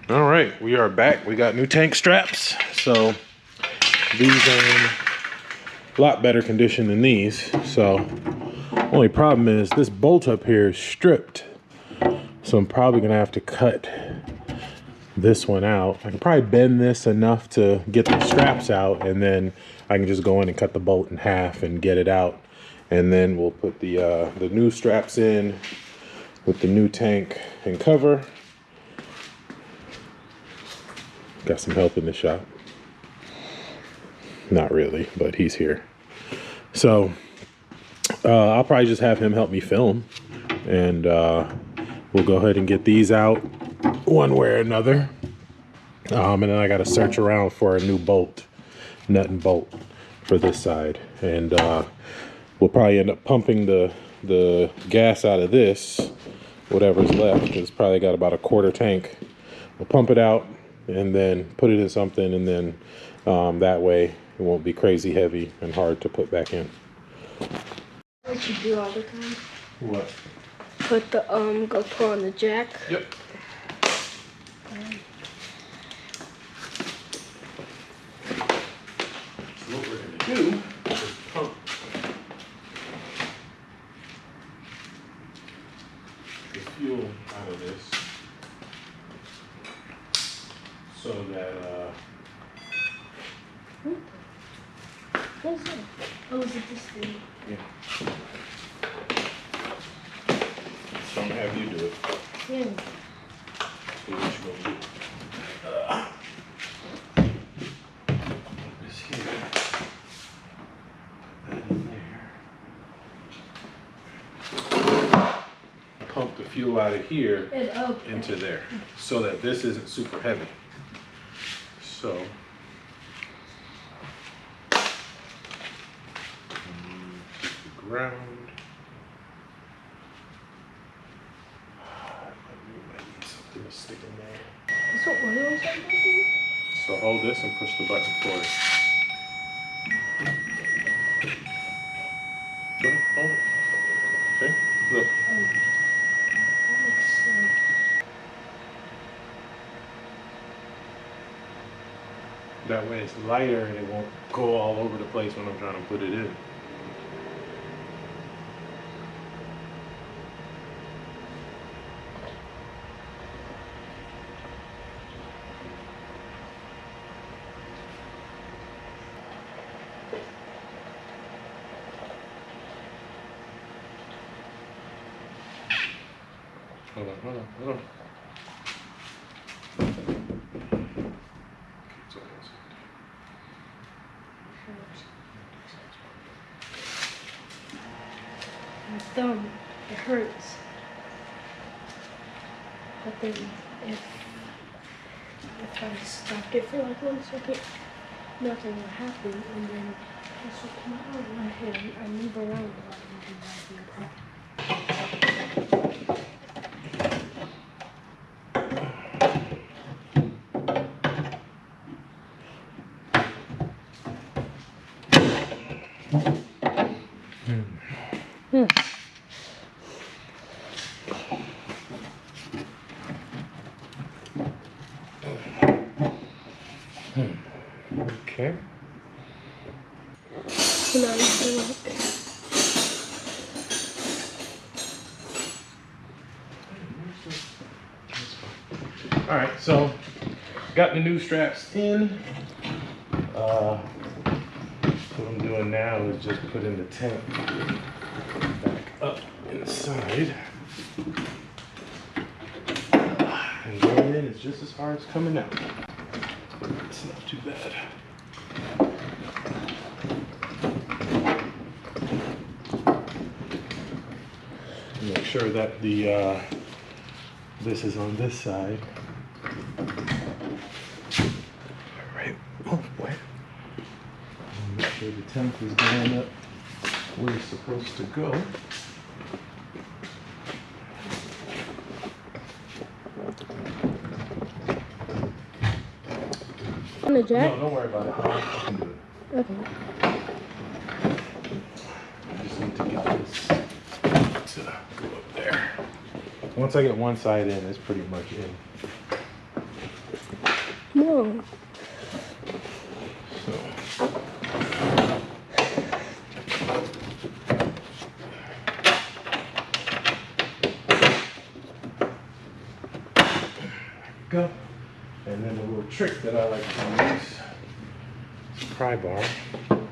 All right, we are back. We got new tank straps. So these are in a lot better condition than these. So only problem is this bolt up here is stripped. So I'm probably gonna have to cut this one out. I can probably bend this enough to get the straps out, and then I can just go in and cut the bolt in half and get it out. And then we'll put the new straps in with the new tank and cover. Got some help in the shop. Not really, but he's here. So I'll probably just have him help me film, and we'll go ahead and get these out one way or another. And then I got to search around for a new bolt, nut and bolt for this side. And we'll probably end up pumping the gas out of this, whatever's left, because it's probably got about a quarter tank. We'll pump it out and then put it in something, and then that way it won't be crazy heavy and hard to put back in. What you do all the time? What? Put the GoPro on the jack. Yep. So what we're gonna do is pump the fuel out of this so that What's it? Oh, is it this thing? yeah. Don't have you do it. Yeah. So what you gonna do? This here. Put that in there. Pump the fuel out of here into there so that this isn't super heavy. So the ground. Something to stick in there. That's what oil is like. So hold this and push the button forward. Go ahead, hold it. Okay, look. That makes sense. That way it's lighter and it won't go all over the place when I'm trying to put it in. Hold on. Okay, it's almost. My thumb, it hurts. But then if I stopped it for like 1 second, nothing will happen, and then this will come out of my hand. I move around a lot and do that in the problem. Okay. So now you feel like All right, so got the new straps in. What I'm doing now is just putting the tank back up inside. And going in is just as hard as coming out. It's not too bad. Make sure that the this is on this side. All right. Oh boy. Make sure the tank is going up where it's supposed to go. on the jack? No, don't worry about it. I can do it. Okay. I just need to get this to go up there. Once I get one side in, it's pretty much in. on. Go. And then the little trick that I like to use is a pry bar and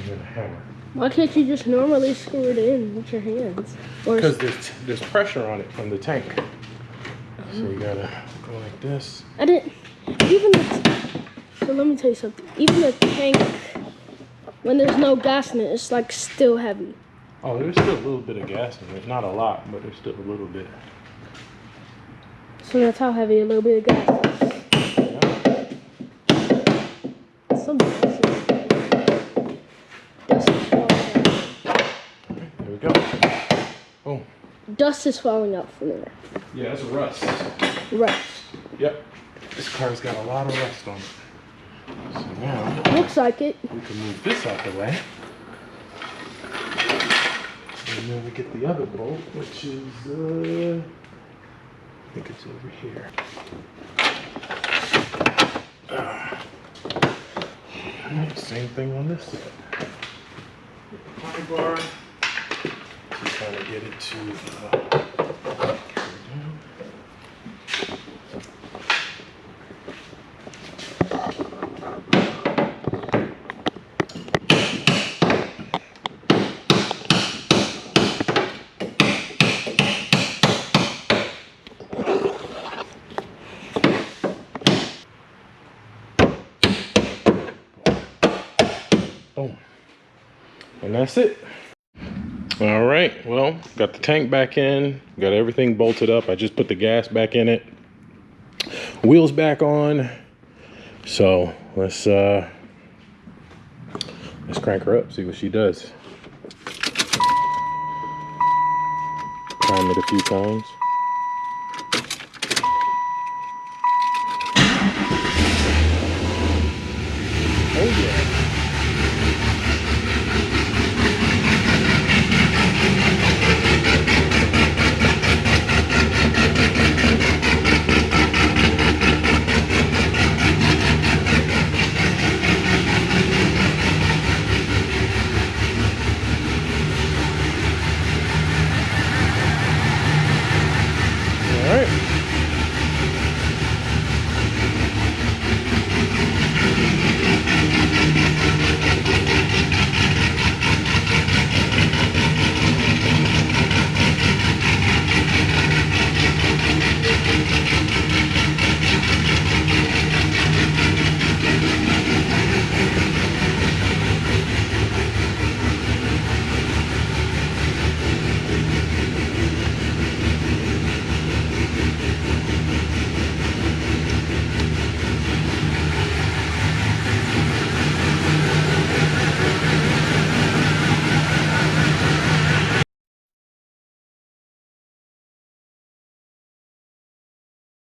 then a hammer. Why can't you just normally screw it in with your hands? Because there's pressure on it from the tank. So you gotta go like this. I didn't. So let me tell you something. Even the tank, when there's no gas in it, it's like still heavy. Oh, there's still a little bit of gas in it. Not a lot, but there's still a little bit. So that's how heavy a little bit of gas is. Some dust is falling out. There we go. Boom. Dust is falling out from there. Yeah, that's rust. Rust. Yep. This car's got a lot of rust on it. So now Looks like it. we can move this out the way. And then we get the other bolt, which is, I think it's over here. Same thing on this side. Pry bar. Just trying to get it to boom. And that's it. All right, well, got the tank back in, got everything bolted up. I just put the gas back in it. Wheels back on. So let's crank her up, see what she does. Prime it a few times. Oh yeah.